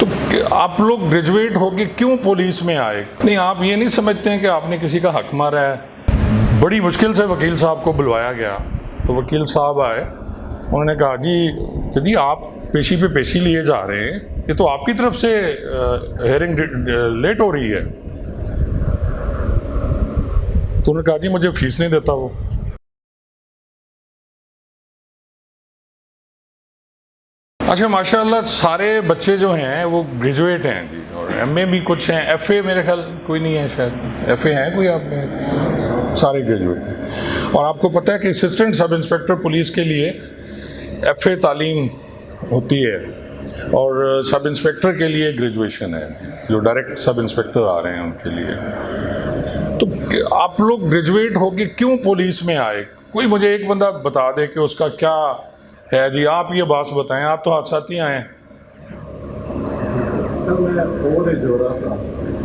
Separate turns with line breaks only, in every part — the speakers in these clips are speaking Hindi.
तो आप लोग ग्रेजुएट होके क्यों पुलिस में आए? नहीं, आप ये नहीं समझते हैं कि आपने किसी का हक मारा है? बड़ी मुश्किल से वकील साहब को बुलवाया गया, तो वकील साहब आए, उन्होंने कहा जी आप पेशी पे पेशी लिए जा रहे हैं, ये तो आपकी तरफ से हेयरिंग लेट हो रही है। तो उन्होंने कहा जी मुझे फीस नहीं देता वो। अच्छा, माशाल्लाह सारे बच्चे जो हैं वो ग्रेजुएट हैं जी, और एमए भी कुछ हैं, एफए मेरे ख्याल कोई नहीं है, शायद एफए हैं कोई आप में? सारे ग्रेजुएट हैं। और आपको पता है कि असिस्टेंट सब इंस्पेक्टर पुलिस के लिए एफए तालीम होती है, और सब इंस्पेक्टर के लिए ग्रेजुएशन है, जो डायरेक्ट सब इंस्पेक्टर आ रहे हैं उनके लिए। तो आप लोग ग्रेजुएट होके क्यों पुलिस में आए? कोई मुझे एक बंदा बता दे कि उसका क्या है जी। आप ये बात बताएं, आप तो हादसाती आए हैं।
सर मैं कॉलेज हो रहा था,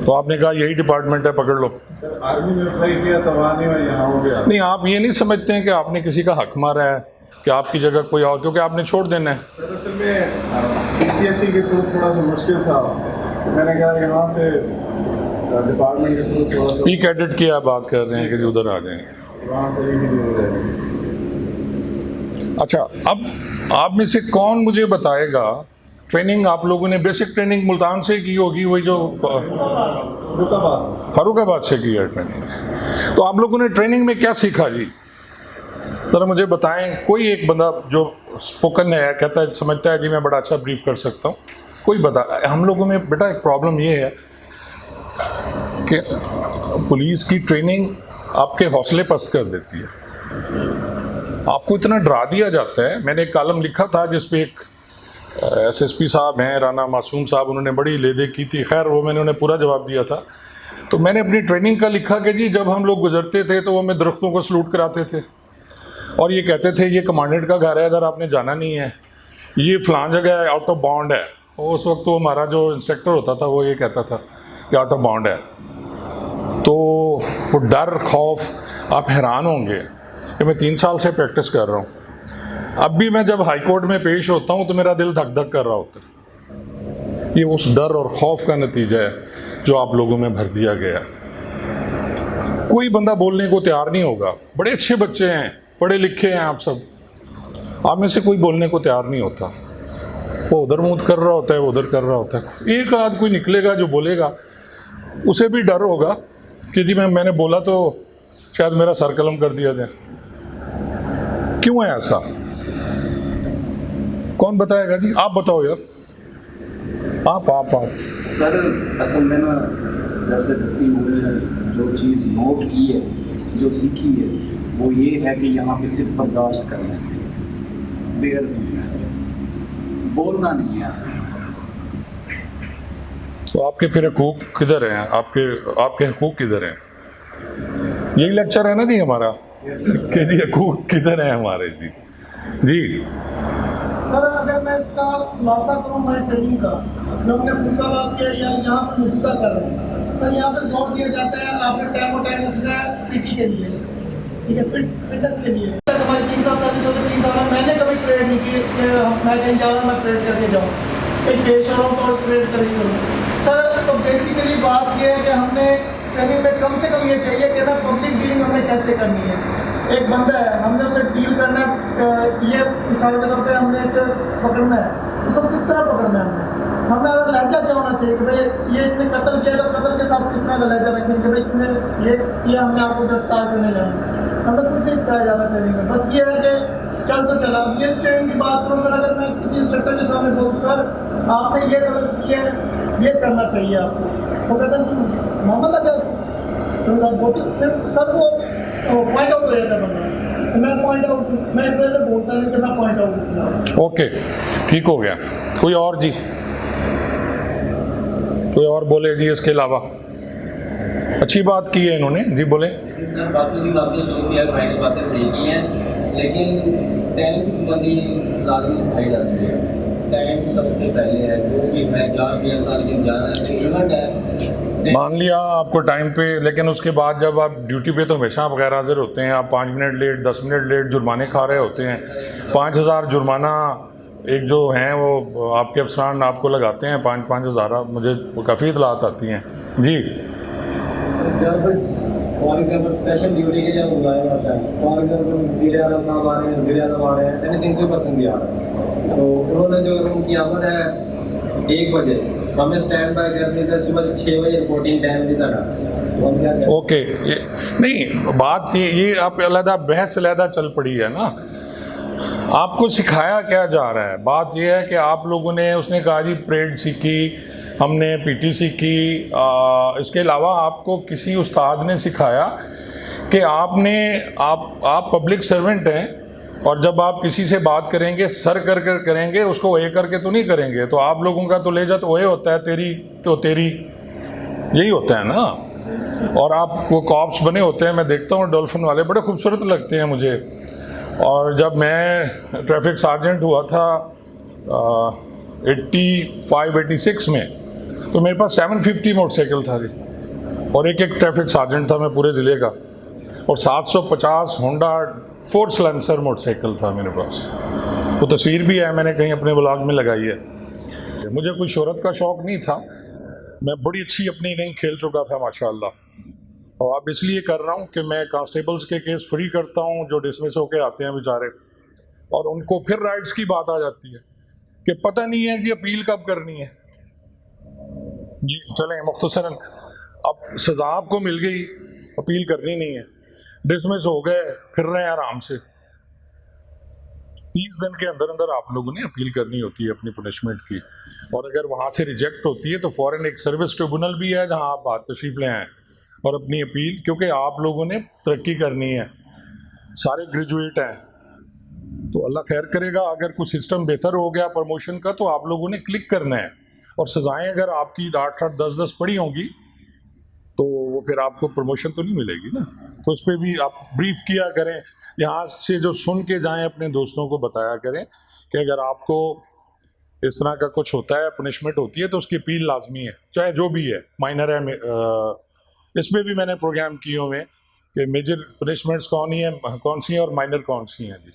तो आपने कहा यही डिपार्टमेंट है, पकड़ लो।
सर आर्मी में अप्लाई किया तब आने में यहाँ हो गया।
नहीं, आप ये नहीं समझते हैं कि आपने किसी का हक मारा है, कि आपकी जगह कोई और, क्योंकि आपने छोड़ देना है।
सर असल में बीपीएससी के थ्रू थोड़ा सा मुश्किल था, तो मैंने कहा यहाँ से डिपार्टमेंट के थ्रू थोड़ा सा
पी कैडेट की आप बात कर रहे हैं कि उधर आ जाएंगे।
वहाँ से ही हो जाएगा।
अच्छा, अब आप में से कौन मुझे बताएगा, ट्रेनिंग आप लोगों ने बेसिक ट्रेनिंग मुल्तान से की होगी, वही जो फारूकाबाद से की है ट्रेनिंग। तो आप लोगों ने ट्रेनिंग में क्या सीखा जी, जरा मुझे बताएं। कोई एक बंदा जो स्पोकन है, कहता है, समझता है जी मैं बड़ा अच्छा ब्रीफ कर सकता हूँ, कोई बता। हम लोगों में बेटा एक प्रॉब्लम ये है कि पुलिस की ट्रेनिंग आपके हौसले पस्त कर देती है, आपको इतना डरा दिया जाता है। मैंने एक कॉलम लिखा था जिसपे एक एसएसपी साहब हैं, राना मासूम साहब, उन्होंने बड़ी लेदे की थी, खैर वो मैंने उन्हें पूरा जवाब दिया था। तो मैंने अपनी ट्रेनिंग का लिखा कि जी जब हम लोग गुजरते थे तो वो हमें दरख्तों को सलूट कराते थे, और ये कहते थे ये कमांडेंट का घर है, अगर आपने जाना नहीं है, ये फलां जगह है, आउट ऑफ बाउंड है। उस वक्त तो हमारा जो इंस्ट्रक्टर होता था वो ये कहता था कि आउट ऑफ बाउंड है। तो वो डर, खौफ, आप हैरान होंगे कि मैं 3 साल से प्रैक्टिस कर रहा हूँ, अब भी मैं जब हाई कोर्ट में पेश होता हूँ तो मेरा दिल धक धक कर रहा होता है। ये उस डर और खौफ का नतीजा है जो आप लोगों में भर दिया गया। कोई बंदा बोलने को तैयार नहीं होगा, बड़े अच्छे बच्चे हैं, पढ़े लिखे हैं आप सब, आप में से कोई बोलने को तैयार नहीं होता। वो उधर मुँह कर रहा होता है, वो उधर कर रहा होता है। एक आध कोई निकलेगा जो बोलेगा, उसे भी डर होगा कि जी मैंने बोला तो शायद मेरा सर कलम कर दिया जाए। क्यों है ऐसा? कौन बताएगा जी? आप बताओ यार, आप
सर असल में ना जब से जो चीज़ नोट की है, जो सीखी है, वो ये है कि यहाँ पे सिर्फ बर्दाश्त करना है, बेयर बोलना नहीं है।
तो आपके फिर हकूक किधर हैं? आपके हकूक किधर हैं? यही लेक्चर है ना जी हमारा कि जी हकूक किधर हैं हमारे जी। जी
सर अगर मैं इसका खुलासा करूँ हमारी ट्रेनिंग का, जो हमने फरीदाबाद के या यहाँ पर मौजूदा कर रहे हैं, सर यहाँ पे जोर दिया जाता है आपने टाइम उठना है पीटी के लिए, ठीक है, फिटनेस के लिए। हमारी 3 साल सर्विस होती है, 3 साल में मैंने कभी ट्रेड नहीं की कि मैं कहीं जा रहा हूँ मैं ट्रेड करके जाऊँ, कहीं पेश हो रहा हूँ तो ट्रेड करके करूँ। सर तो बेसिकली बात ये है कि हमने ट्रेनिंग में कम से कम ये चाहिए कि ना पब्लिक डीलिंग हमें कैसे करनी है। एक बंदा है, हमने उसे डील करना है, ये मिसाल के तौर पे हमने इसे पकड़ना है, उसको किस तरह पकड़ना है, हमें लहजा क्या होना चाहिए कि भाई ये इसने कत्ल किया तो कत्ल के साथ किस तरह का लहजा रखेंगे कि भाई तुमने ये किया, हमने आपको गिरफ्तार करने जाएंगे। हमें कुछ नहीं सिखाया जाता ट्रेनिंग में, बस ये है कि चल तो चला। अब ये ट्रेनिंग की बात करूँ सर, अगर मैं किसी इंस्ट्रक्टर के सामने बोलूँ सर आपने ये गलत किया है, ये करना चाहिए आपको, वो कहते हैं मामला लगा फिर सर वो पॉइंट आउट हो जाता है बंदा। मैं पॉइंट आउट, मैं इस वजह से बोलता हूँ कि मैं पॉइंट आउट।
ओके, ठीक हो गया। कोई और जी, कोई और बोले जी इसके अलावा? अच्छी बात की है इन्होंने जी, बोले।
सर बाकी की बातें जो भी है मैंने बातें सही की हैं, लेकिन टाइम की पाबंदी लाजमी सिखाई जाती है। टाइम सबसे पहले है, जो भी है जहाँ भी इंसान के जाना है इवेंट है,
मान लिया आपको टाइम पे, लेकिन उसके बाद जब आप ड्यूटी पे तो हमेशा आप गैर हाजिर होते हैं, आप 5 मिनट लेट, 10 मिनट लेट जुर्माने खा रहे होते हैं। 5000 जुर्माना एक जो हैं वो आपके अफसरान आपको लगाते हैं 5-5 हज़ार, मुझे काफ़ी इतलात आती हैं जी।
जब फॉर एग्जाम्पल स्पेशल ड्यूटी के लिए बुलाया जाता है, फॉर एग्जाम्पल वज़ीर आज़म साहब आ रहे हैं, वज़ीर आज़म आ रहे हैं, एनीथिंग कोई पर्सन भी आ रहा है, तो उन्होंने जो उनकी आमद है 1 बजे, हमें स्टैंड बाय कर दिया था सुबह 6 बजे रिपोर्टिंग टाइम भी था, तो हम क्या करें?
ओके, ये नहीं बात, ये आप अलहदा बहस अलहदा चल पड़ी है ना। आपको सिखाया क्या जा रहा है? बात ये है कि आप लोगों ने, उसने कहा जी परेड सीखी, हमने पीटी सीखी, इसके अलावा आपको किसी उस्ताद ने सिखाया कि आप पब्लिक सर्वेंट हैं और जब आप किसी से बात करेंगे सर कर कर करेंगे, उसको ए करके तो नहीं करेंगे। तो आप लोगों का तो लेजा तो ओए होता है, तेरी तो तेरी, यही होता है ना। और आप वो कॉप्स बने होते हैं, मैं देखता हूँ डॉल्फिन वाले बड़े खूबसूरत लगते हैं मुझे। और जब मैं ट्रैफिक सार्जेंट हुआ था 85-86 में, तो मेरे पास 750 मोटरसाइकिल था जी, और एक ट्रैफिक सार्जेंट था मैं पूरे ज़िले का, और 750 होंडा 4 सलेंसर मोटरसाइकिल था मेरे पास। वो तस्वीर भी है, मैंने कहीं अपने ब्लॉग में लगाई है। मुझे कोई शोहरत का शौक़ नहीं था, मैं बड़ी अच्छी अपनी इनिंग खेल चुका था माशाल्लाह। और अब इसलिए कर रहा हूँ कि मैं कांस्टेबल्स के केस फ्री करता हूँ जो डिसमिस होके आते हैं बेचारे, और उनको फिर राइट्स की बात आ जाती है कि पता नहीं है कि अपील कब करनी है जी। चलें मुख्तसरन, अब सज़ा आपको मिल गई, अपील करनी नहीं है, डिसमिस हो गए, फिर रहे हैं आराम से। 30 दिन के अंदर अंदर आप लोगों ने अपील करनी होती है अपनी पनिशमेंट की, और अगर वहाँ से रिजेक्ट होती है तो फ़ौरन एक सर्विस ट्रिब्यूनल भी है जहाँ आप बात तशरीफ़ ले आएँ और अपनी अपील, क्योंकि आप लोगों ने तरक्की करनी है, सारे ग्रेजुएट हैं, तो अल्लाह खैर करेगा। अगर कुछ सिस्टम बेहतर हो गया प्रमोशन का तो आप लोगों ने क्लिक करना है, और सज़ाएँ अगर आपकी 8-8, 10-10 पड़ी होंगी तो वो फिर आपको प्रमोशन तो नहीं मिलेगी ना। तो उस पर भी आप ब्रीफ किया करें, यहाँ से जो सुन के जाएँ अपने दोस्तों को बताया करें कि अगर आपको इस तरह का कुछ होता है, पनिशमेंट होती है, तो उसकी अपील लाजमी है, चाहे जो भी है, माइनर है। इसमें भी मैंने प्रोग्राम किए हुए कि मेजर पनिशमेंट्स कौन सी हैं और माइनर कौन सी हैं जी।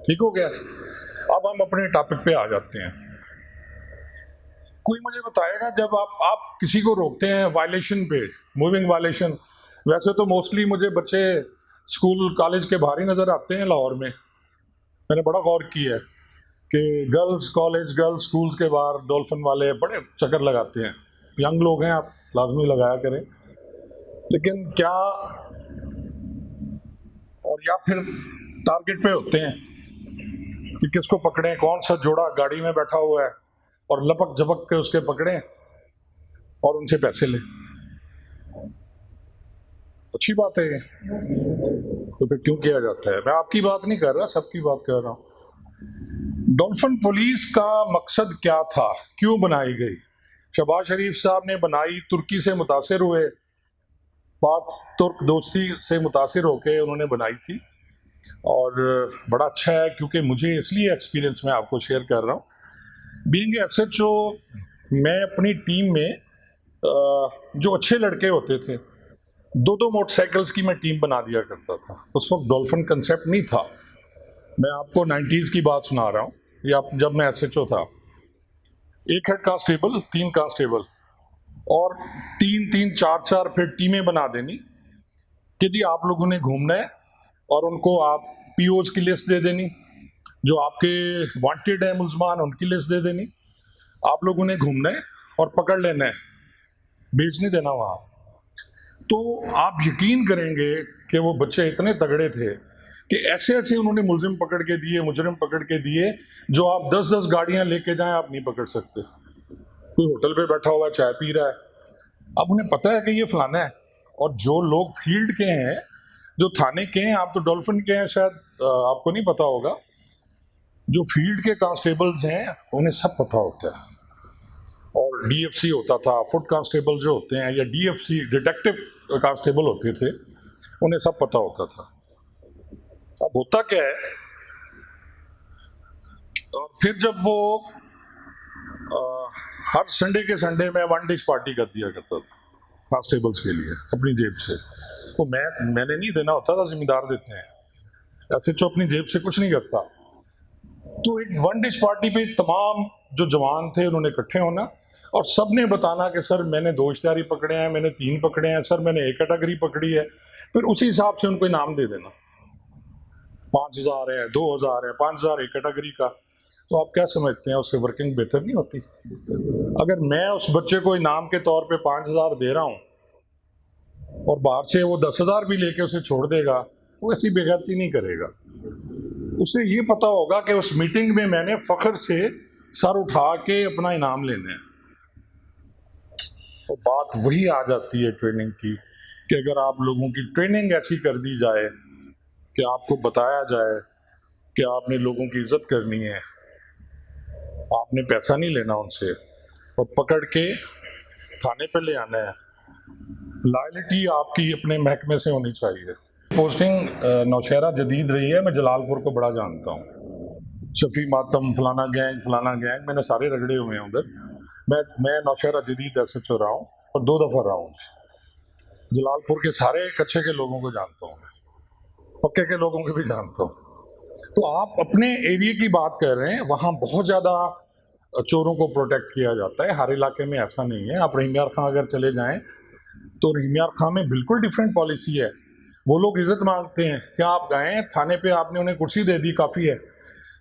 ठीक हो गया। अब हम अपने टॉपिक पे आ जाते हैं। कोई मुझे बताएगा, जब आप किसी को रोकते हैं वायलेशन पे, मूविंग वायलेशन, वैसे तो मोस्टली मुझे बच्चे स्कूल कॉलेज के बाहर ही नज़र आते हैं लाहौर में। मैंने बड़ा गौर किया है कि गर्ल्स कॉलेज, गर्ल्स स्कूल्स के बाहर डॉल्फिन वाले बड़े चक्कर लगाते हैं। यंग लोग हैं, आप लाजमी लगाया करें, लेकिन क्या, और या फिर टारगेट पे होते हैं कि किसको पकड़ें, कौन सा जोड़ा गाड़ी में बैठा हुआ है, और लपक झपक के उसके पकड़ें और उनसे पैसे लें। अच्छी बात है ये, तो फिर क्यों किया जाता है? मैं आपकी बात नहीं कर रहा, सबकी बात कर रहा हूँ। डॉल्फिन पुलिस का मकसद क्या था, क्यों बनाई गई? शहबाज शरीफ साहब ने बनाई, तुर्की से मुतासिर हुए, पाक तुर्क दोस्ती से मुतासिर होकर उन्होंने बनाई थी, और बड़ा अच्छा है क्योंकि मुझे इसलिए एक्सपीरियंस मैं आपको शेयर कर रहा हूँ। बीइंग SHO, मैं अपनी टीम में जो अच्छे लड़के होते थे, 2-2 मोटरसाइकिल्स की मैं टीम बना दिया करता था। उस वक्त डॉल्फिन कंसेप्ट नहीं था, मैं आपको 90s की बात सुना रहा हूँ, या जब मैं SHO था। 1 हेड कांस्टेबल, 3 कांस्टेबल, और 3-3, 4-4 फिर टीमें बना देनी कि जी आप लोगों ने घूमना है, और उनको आप POs की लिस्ट दे देनी, जो आपके वांटेड है मुल्ज़मान उनकी लिस्ट दे देनी। आप लोगों ने घूमना है और पकड़ लेना है, बेच नहीं देना वहाँ। तो आप यकीन करेंगे कि वो बच्चे इतने तगड़े थे कि ऐसे ऐसे उन्होंने मुलजिम पकड़ के दिए, मुजरिम पकड़ के दिए, जो आप 10-10 गाड़ियाँ लेके जाएं आप नहीं पकड़ सकते। कोई होटल पे बैठा हुआ है, चाय पी रहा है, अब उन्हें पता है कि ये फलाना है। और जो लोग फील्ड के हैं, जो थाने के हैं, आप तो डॉल्फिन के हैं, शायद आपको नहीं पता होगा, जो फील्ड के कांस्टेबल्स हैं उन्हें सब पता होता है। और DFC होता था, फुट कांस्टेबल जो होते हैं, या DFC डिटेक्टिव कांस्टेबल होते थे, उन्हें सब पता होता था। अब होता क्या है, और फिर जब वो हर संडे के संडे में 1 डिश पार्टी कर दिया करता था कांस्टेबल्स के लिए अपनी जेब से, तो मैंने नहीं देना होता था, जिम्मेदार देते हैं। SHO अपनी जेब से कुछ नहीं करता, तो एक वन डिश पार्टी पे तमाम जो जवान थे उन्होंने इकट्ठे होना और सब ने बताना कि सर मैंने 2 इश्तिहारी पकड़े हैं, मैंने 3 पकड़े हैं, सर मैंने एक कैटेगरी पकड़ी है। फिर उसी हिसाब से उनको इनाम दे देना, 5,000 है, 2,000 है, 5,000 एक कैटेगरी का। तो आप क्या समझते हैं उससे वर्किंग बेहतर नहीं होती? अगर मैं उस बच्चे को इनाम के तौर पे 5,000 दे रहा हूँ और बाहर से वो 10,000 भी लेके उसे छोड़ देगा, वो ऐसी बेगैरती नहीं करेगा। उसे ये पता होगा कि उस मीटिंग में मैंने फख्र से सर उठा के अपना इनाम लेना है। तो बात वही आ जाती है ट्रेनिंग की कि अगर आप लोगों की ट्रेनिंग ऐसी कर दी जाए कि आपको बताया जाए कि आपने लोगों की इज्जत करनी है, आपने पैसा नहीं लेना उनसे और पकड़ के थाने पे ले आना है, लॉयल्टी आपकी अपने महकमे से होनी चाहिए। पोस्टिंग नौशहरा जदीद रही है, मैं जलालपुर को बड़ा जानता हूँ। शफी मातम फलाना गैंग मैंने सारे रगड़े हुए हैं उधर। मैं नौशहरा जदीद SHO रहा हूँ और 2 दफ़ा रहा हूँ। जलालपुर के सारे कच्चे के लोगों को जानता हूँ, पक्के के लोगों को भी जानता हूँ। तो आप अपने एरिया की बात कर रहे हैं, वहाँ बहुत ज़्यादा चोरों को प्रोटेक्ट किया जाता है। हर इलाके में ऐसा नहीं है। आप रहीम यार खां अगर चले जाएं तो रहीम यार खां में बिल्कुल डिफरेंट पॉलिसी है। वो लोग इज्जत मांगते हैं, क्या आप गए थाने पे, आपने उन्हें कुर्सी दे दी, काफ़ी है।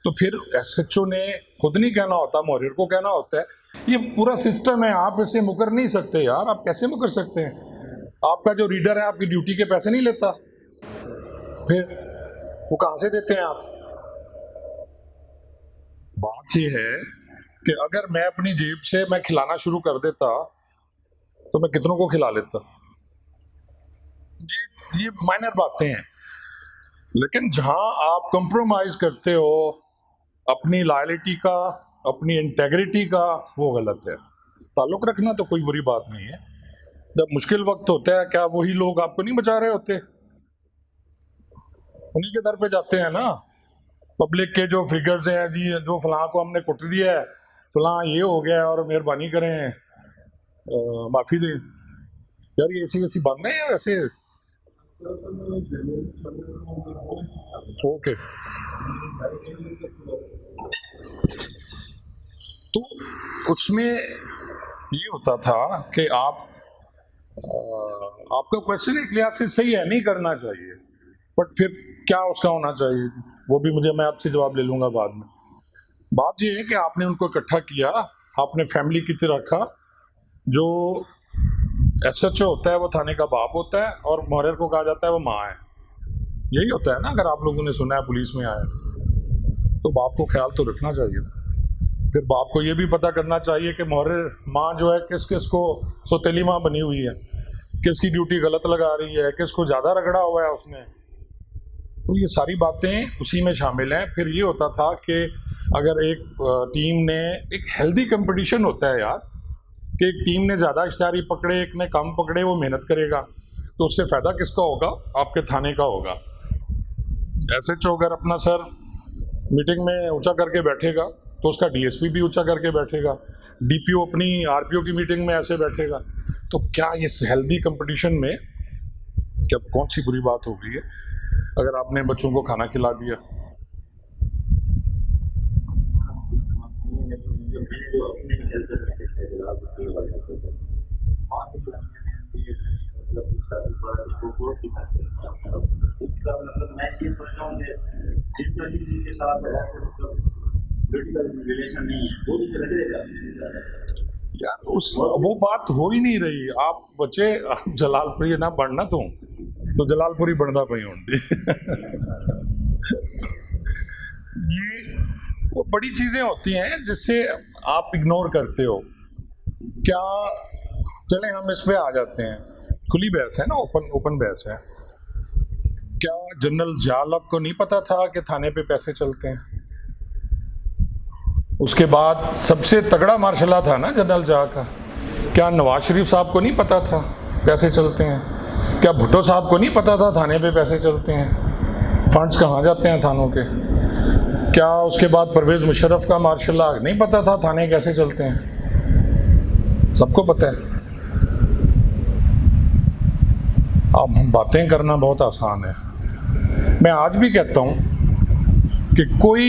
तो फिर SHO ने खुद नहीं कहना होता, मुहर्रिर को कहना होता है। ये पूरा सिस्टम है, आप इससे मुकर नहीं सकते यार। आप कैसे मुकर सकते हैं? आपका जो रीडर है आपकी ड्यूटी के पैसे नहीं लेता, फिर वो कहाँ से देते हैं आप? बात ये है कि अगर मैं अपनी जेब से मैं खिलाना शुरू कर देता तो मैं कितनों को खिला लेता। ये माइनर बातें हैं, लेकिन जहां आप कंप्रोमाइज करते हो अपनी लॉयल्टी का, अपनी इंटेग्रिटी का, वो गलत है। ताल्लुक रखना तो कोई बुरी बात नहीं है। जब मुश्किल वक्त होता है, क्या वही लोग आपको नहीं बचा रहे होते? उन्हीं के दर पे जाते हैं ना। पब्लिक के जो फिगर्स हैं जी, जो फलां को हमने कुट दिया है, फलां ये हो गया और मेहरबानी करें माफ़ी दें। यार ये ऐसी बात नहीं है वैसे। ओके, तो उसमें ये होता था कि आपका क्वेश्चन एक लिहाज से सही है, नहीं करना चाहिए, बट फिर क्या उसका होना चाहिए वो भी मैं आपसे जवाब ले लूँगा बाद में। बात ये है कि आपने उनको इकट्ठा किया, आपने फैमिली की तरह रखा। जो SHO होता है वो थाने का बाप होता है और मुहर्रिर को कहा जाता है वो माँ है। यही होता है ना। अगर आप लोगों ने सुना है पुलिस में आया तो बाप को ख्याल तो रखना चाहिए। फिर बाप को ये भी पता करना चाहिए कि मुहर्रिर माँ जो है किस किस को सौतेली माँ बनी हुई है, किसकी ड्यूटी गलत लगा रही है, किसको ज़्यादा रगड़ा हुआ है उसने। तो ये सारी बातें उसी में शामिल हैं। फिर ये होता था कि अगर एक टीम ने, एक हेल्दी कंपटीशन होता है यार, कि एक टीम ने ज़्यादा इश्तिहारी पकड़े, एक ने कम पकड़े, वो मेहनत करेगा तो उससे फ़ायदा किसका होगा? आपके थाने का होगा। SHO अगर अपना सर मीटिंग में ऊंचा करके बैठेगा तो उसका DSP भी ऊंचा करके बैठेगा, DPO अपनी RPO की मीटिंग में ऐसे बैठेगा। तो क्या इस हेल्दी कंपटीशन में क्या कौन सी बुरी बात हो गई है अगर आपने बच्चों को खाना खिला दिया? यार वो बात हो ही नहीं रही। आप बच्चे जलालपुरी ना बढ़ना तो जलालपुरी बढ़ना पई होंगी। ये वो बड़ी चीजें होती हैं जिससे आप इग्नोर करते हो। क्या चले हम इस पे आ जाते हैं, खुली बहस है ना, ओपन बहस है। क्या जनरल ज़िया-उल-हक को नहीं पता था कि थाने पे पैसे चलते हैं? उसके बाद सबसे तगड़ा मार्शल था ना जनरल ज़िया का। क्या नवाज शरीफ साहब को नहीं पता था पैसे चलते हैं? क्या भुट्टो साहब को नहीं पता था थाने पे पैसे चलते हैं, फंड्स कहाँ जाते हैं थानों के? क्या उसके बाद परवेज़ मुशर्रफ का मार्शल लॉ नहीं पता था थाने कैसे चलते हैं? सबको पता है। अब हम बातें करना बहुत आसान है। मैं आज भी कहता हूँ कि कोई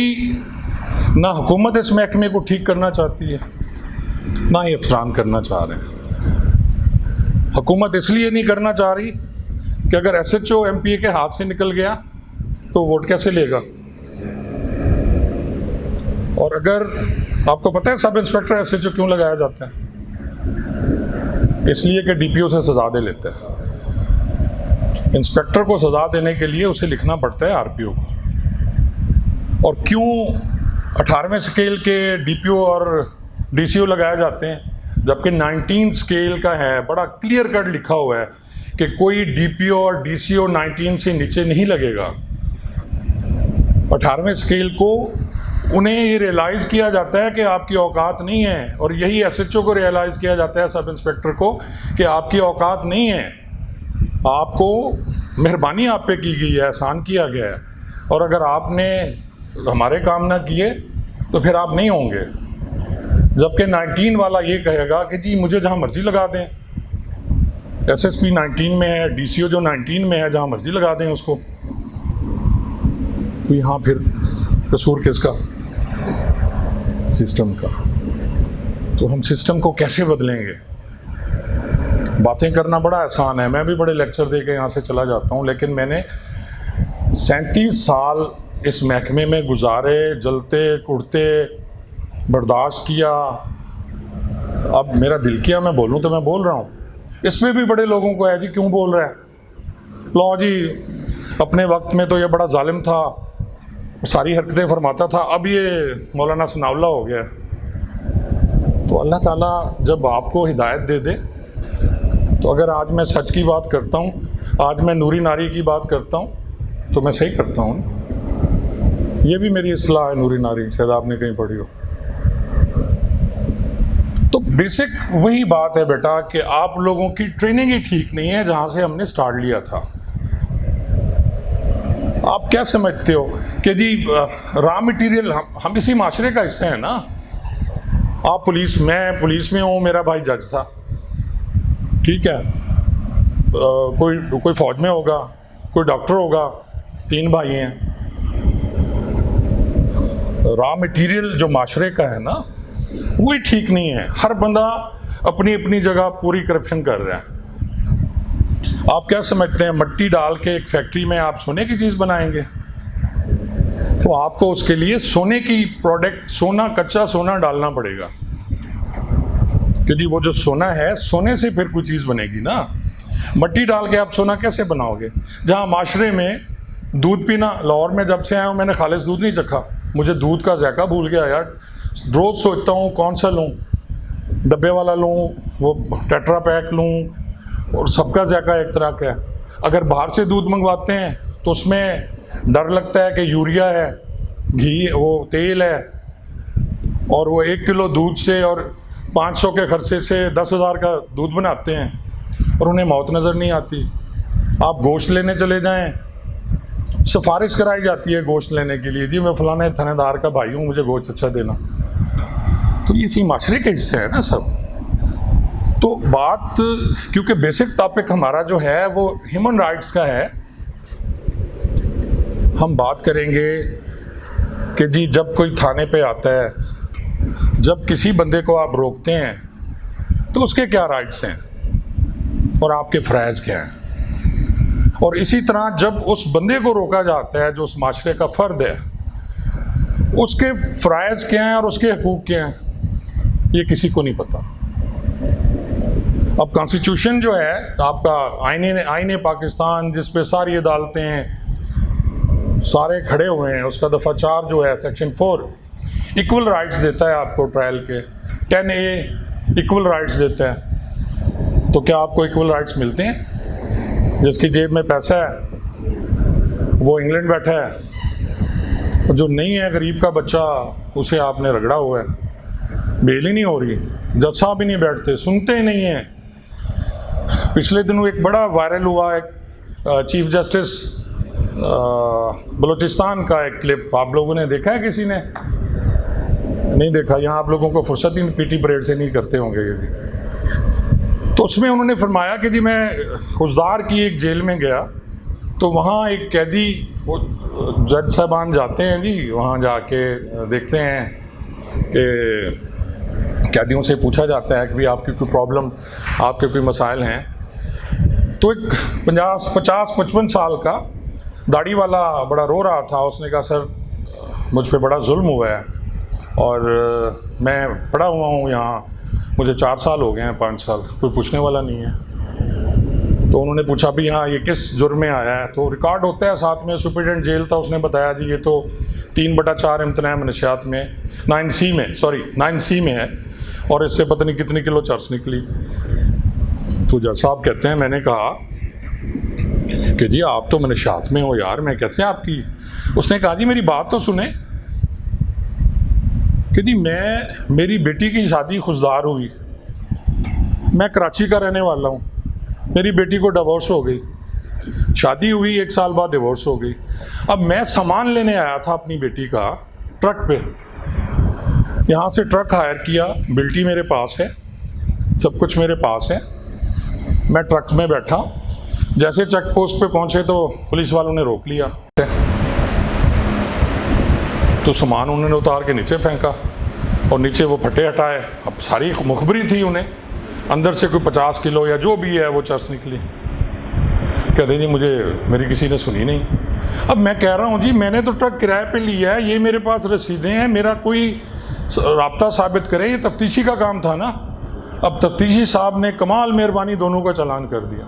ना हुकूमत इस महकमे को ठीक करना चाहती है, ना ये अफसरान करना चाह रहे हैं। हुकूमत इसलिए नहीं करना चाह रही कि अगर SHO MPA के हाथ से निकल गया तो वोट कैसे लेगा। और अगर आपको पता है सब इंस्पेक्टर SHO क्यों लगाया जाता है? इसलिए कि DPO से सजा दे लेता है। इंस्पेक्टर को सजा देने के लिए उसे लिखना पड़ता है RPO को। और क्यों 18वें स्केल के DPO और DCO लगाए जाते हैं जबकि 19 स्केल का है? बड़ा क्लियर कट लिखा हुआ है कि कोई DPO और DCO 19 से नीचे नहीं लगेगा। 18वें स्केल को उन्हें ये रियलाइज़ किया जाता है कि आपकी औकात नहीं है, और यही SHO को रियलाइज़ किया जाता है, सब इंस्पेक्टर को, कि आपकी औकात नहीं है, आपको मेहरबानी आप पे की गई है, एहसान किया गया है, और अगर आपने हमारे काम ना किए तो फिर आप नहीं होंगे। जबकि 19 वाला ये कहेगा कि जी मुझे जहाँ मर्जी लगा दें, SSP 19 में है, DCO जो 19 में है, जहाँ मर्जी लगा दें उसको। तो यहाँ फिर कसूर किसका? सिस्टम का। तो हम सिस्टम को कैसे बदलेंगे? बातें करना बड़ा आसान है, मैं भी बड़े लेक्चर दे के यहाँ से चला जाता हूँ, लेकिन मैंने 37 साल इस महकमे में गुजारे, जलते कुड़ते बर्दाश्त किया। अब मेरा दिल किया मैं बोलूँ तो मैं बोल रहा हूँ। इसमें भी बड़े लोगों को है जी क्यों बोल रहा है, लो जी अपने वक्त में तो ये बड़ा जालिम था, सारी हरकतें फरमाता था, अब ये मौलाना सनाउल्लाह हो गया। तो अल्लाह ताला जब आपको हिदायत दे दे, तो अगर आज मैं सच की बात करता हूँ, आज मैं नूरी नारी की बात करता हूँ, तो मैं सही करता हूँ। ये भी मेरी इस्लाह है, नूरी नारी, शायद आपने कहीं पढ़ी हो। तो बेसिक वही बात है बेटा कि आप लोगों की ट्रेनिंग ही ठीक नहीं है जहाँ से हमने स्टार्ट लिया था। आप क्या समझते हो कि जी रॉ मटेरियल हम इसी माशरे का हिस्सा है ना। आप मैं पुलिस में हूँ, मेरा भाई जज था, ठीक है, कोई फौज में होगा, कोई डॉक्टर होगा, 3 भाई हैं। रॉ मटेरियल जो माशरे का है ना वही ठीक नहीं है। हर बंदा अपनी अपनी जगह पूरी करप्शन कर रहा है। आप क्या समझते हैं मट्टी डाल के एक फैक्ट्री में आप सोने की चीज़ बनाएंगे? तो आपको उसके लिए सोने की प्रोडक्ट, सोना, कच्चा सोना डालना पड़ेगा, क्योंकि वो जो सोना है, सोने से फिर कोई चीज़ बनेगी ना। मट्टी डाल के आप सोना कैसे बनाओगे? जहाँ माशरे में दूध पीना, लाहौर में जब से आया हूँ मैंने खालिस दूध नहीं चखा, मुझे दूध का जायका भूल गया यार। रोज़ सोचता हूँ कौन सा लूँ, डब्बे वाला लूँ, वो टेट्रा पैक लूँ, और सबका जायका एक तरह का है। अगर बाहर से दूध मंगवाते हैं तो उसमें डर लगता है कि यूरिया है, घी, वो तेल है, और वो 1 किलो दूध से और 500 के खर्चे से 10,000 का दूध बनाते हैं और उन्हें मौत नज़र नहीं आती। आप गोश्त लेने चले जाएं, सिफारिश कराई जाती है गोश्त लेने के लिए, जी मैं फलाने थानेदार का भाई हूँ, मुझे गोश्त अच्छा देना। तो ये इसी माशरे के हिस्से है ना सब। तो बात, क्योंकि बेसिक टॉपिक हमारा जो है वो ह्यूमन राइट्स का है, हम बात करेंगे कि जी जब कोई थाने पे आता है, जब किसी बंदे को आप रोकते हैं तो उसके क्या राइट्स हैं और आपके फ़राइज़ क्या हैं। और इसी तरह जब उस बंदे को रोका जाता है जो उस माशरे का फ़र्द है, उसके फ़राइज़ क्या हैं और उसके हकूक़ क्या हैं, ये किसी को नहीं पता। अब कॉन्स्टिट्यूशन जो है आपका, आईने पाकिस्तान, जिस पे सारी अदालतें हैं, सारे खड़े हुए हैं, उसका दफ़ा 4 जो है सेक्शन 4 इक्वल राइट्स देता है आपको ट्रायल के, 10A इक्वल राइट्स देता है। तो क्या आपको इक्वल राइट्स मिलते हैं? जिसकी जेब में पैसा है वो इंग्लैंड बैठा है, और जो नहीं है गरीब का बच्चा, उसे आपने रगड़ा हुआ है, बेल ही नहीं हो रही, जज साहब ही नहीं बैठते, सुनते ही नहीं हैं। पिछले दिनों एक बड़ा वायरल हुआ एक चीफ जस्टिस बलूचिस्तान का एक क्लिप, आप लोगों ने देखा है? किसी ने नहीं देखा? यहाँ आप लोगों को फुर्सत ही पीटी परेड से नहीं करते होंगे ये भी। तो उसमें उन्होंने फरमाया कि जी मैं खुजदार की एक जेल में गया तो वहाँ एक कैदी, वो जज साहबान जाते हैं जी, वहाँ जाके देखते हैं कि कैदियों से पूछा जाता है कि भाई आपकी कोई प्रॉब्लम, आपके कोई मसाइल हैं। तो एक 50-55 साल का दाढ़ी वाला बड़ा रो रहा था। उसने कहा सर मुझ पे बड़ा जुल्म हुआ है और मैं पड़ा हुआ हूँ यहाँ, मुझे 4 साल हो गए हैं, 5 साल, कोई पूछने वाला नहीं है। तो उन्होंने पूछा भी हाँ ये किस जुर्म में आया है। तो रिकॉर्ड होता है साथ में, सुपरिटेंडेंट जेल था, उसने बताया जी ये तो 3/4 इम्तनान मनशियात में 9C में है और इससे पता नहीं कितनी किलो चर्च निकली। तो जज साहब कहते हैं मैंने कहा कि जी आप तो मनशियात में हो यार, मैं कैसे आपकी। उसने कहा जी मेरी बात तो सुने कि जी मेरी बेटी की शादी खुशदार हुई, मैं कराची का रहने वाला हूँ, मेरी बेटी को डिवोर्स हो गई, शादी हुई 1 साल बाद डिवोर्स हो गई। अब मैं सामान लेने आया था अपनी बेटी का ट्रक पे, यहाँ से ट्रक हायर किया, बिल्टी मेरे पास है, सब कुछ मेरे पास है, मैं ट्रक में बैठा, जैसे चेक पोस्ट पे पहुँचे तो पुलिस वालों ने रोक लिया, तो सामान उन्होंने उतार के नीचे फेंका और नीचे वो फटे हटाए। अब सारी मुखबरी थी उन्हें, अंदर से कोई 50 किलो या जो भी है वो चर्च निकली। कहते जी मुझे मेरी किसी ने सुनी नहीं। अब मैं कह रहा हूँ जी मैंने तो ट्रक किराए पे लिया है, ये मेरे पास रसीदें हैं, मेरा कोई राब्ता साबित करे, ये तफ्तीशी का काम था ना। अब तफ्तीशी साहब ने कमाल मेहरबानी दोनों का चालान कर दिया।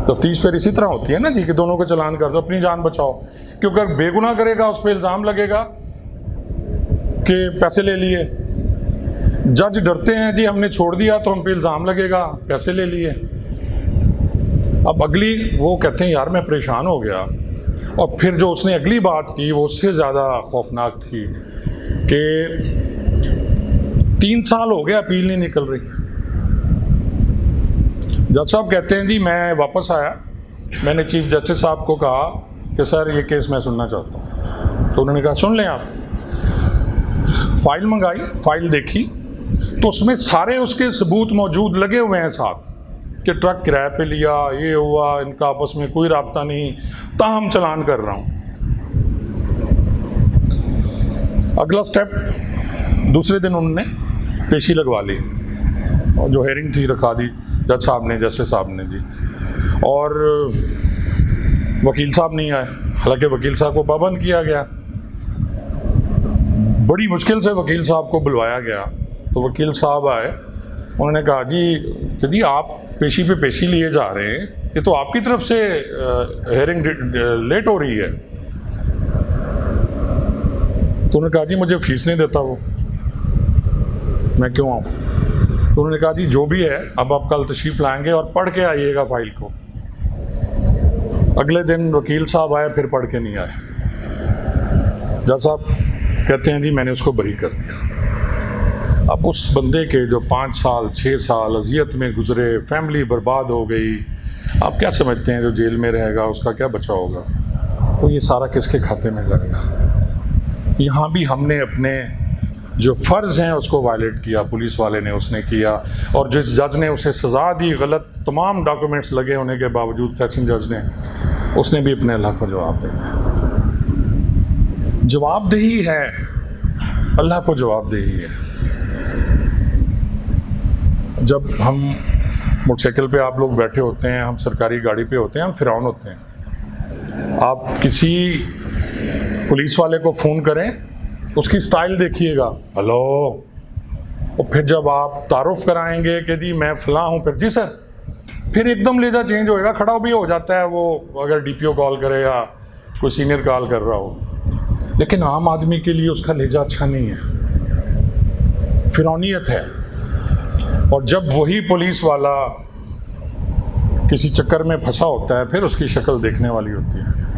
तफ्तीश फिर इसी तरह होती है ना जी कि दोनों को चालान कर दो, अपनी जान बचाओ, क्योंकि अगर बेगुनाह करेगा उस पर इल्ज़ाम लगेगा कि पैसे ले लिए। जज डरते हैं जी हमने छोड़ दिया तो हम पे इल्ज़ाम लगेगा पैसे ले लिए। अब अगली वो कहते हैं यार मैं परेशान हो गया। और फिर जो उसने अगली बात की वो उससे ज़्यादा खौफनाक थी कि 3 साल हो गए अपील नहीं निकल रही। जज साहब कहते हैं जी मैं वापस आया, मैंने चीफ जस्टिस साहब को कहा कि सर ये केस मैं सुनना चाहता हूँ। तो उन्होंने कहा सुन लें आप। फाइल मंगाई, फाइल देखी तो उसमें सारे उसके सबूत मौजूद लगे हुए हैं साथ कि ट्रक किराए पे लिया, ये हुआ, इनका आपस में कोई राब्ता नहीं, ताहम चालान कर रहा हूँ। अगला स्टेप, दूसरे दिन उन्होंने पेशी लगवा ली और जो हेयरिंग थी रखा दी जज साहब ने, जस्टिस साहब ने जी। और वकील साहब नहीं आए, हालांकि वकील साहब को पाबंद किया गया। बड़ी मुश्किल से वकील साहब को बुलवाया गया तो वकील साहब आए, उन्होंने कहा जी आप पेशी पे पेशी लिए जा रहे हैं, ये तो आपकी तरफ से हेयरिंग लेट हो रही है। तो उन्होंने कहा जी मुझे फीस नहीं देता वो, मैं क्यों आऊँ। तो उन्होंने कहा जी जो भी है अब आप कल तशरीफ़ लाएंगे और पढ़ के आइएगा फाइल को। अगले दिन वकील साहब आए, फिर पढ़ के नहीं आए। जज साहब कहते हैं जी मैंने उसको बरी कर दिया। अब उस बंदे के जो 5 साल 6 साल अजियत में गुजरे, फैमिली बर्बाद हो गई, आप क्या समझते हैं जो जेल में रहेगा उसका क्या बचा होगा। तो ये सारा किसके खाते में जाएगा। यहाँ भी हमने अपने जो फ़र्ज़ हैं उसको वायलेट किया, पुलिस वाले ने उसने किया, और जिस जज ने उसे सज़ा दी गलत तमाम डॉक्यूमेंट्स लगे होने के बावजूद, सेशन जज ने, उसने भी अपने अल्लाह को जवाब दिया। जवाबदेही है, अल्लाह को जवाबदेही है। जब हम मोटरसाइकिल पे आप लोग बैठे होते हैं, हम सरकारी गाड़ी पे होते हैं, हम फिरौन होते हैं। आप किसी पुलिस वाले को फ़ोन करें, उसकी स्टाइल देखिएगा, हेलो, और फिर जब आप तारुफ कराएंगे कि जी मैं फ़लाँ हूँ, फिर जी सर, फिर एकदम लेजा चेंज होएगा, खड़ा भी हो जाता है वो, अगर डीपीओ कॉल करे या कोई सीनियर कॉल कर रहा हो। लेकिन आम आदमी के लिए उसका लहजा अच्छा नहीं है, फिरौनियत है। और जब वही पुलिस वाला किसी चक्कर में फंसा होता है, फिर उसकी शक्ल देखने वाली होती है।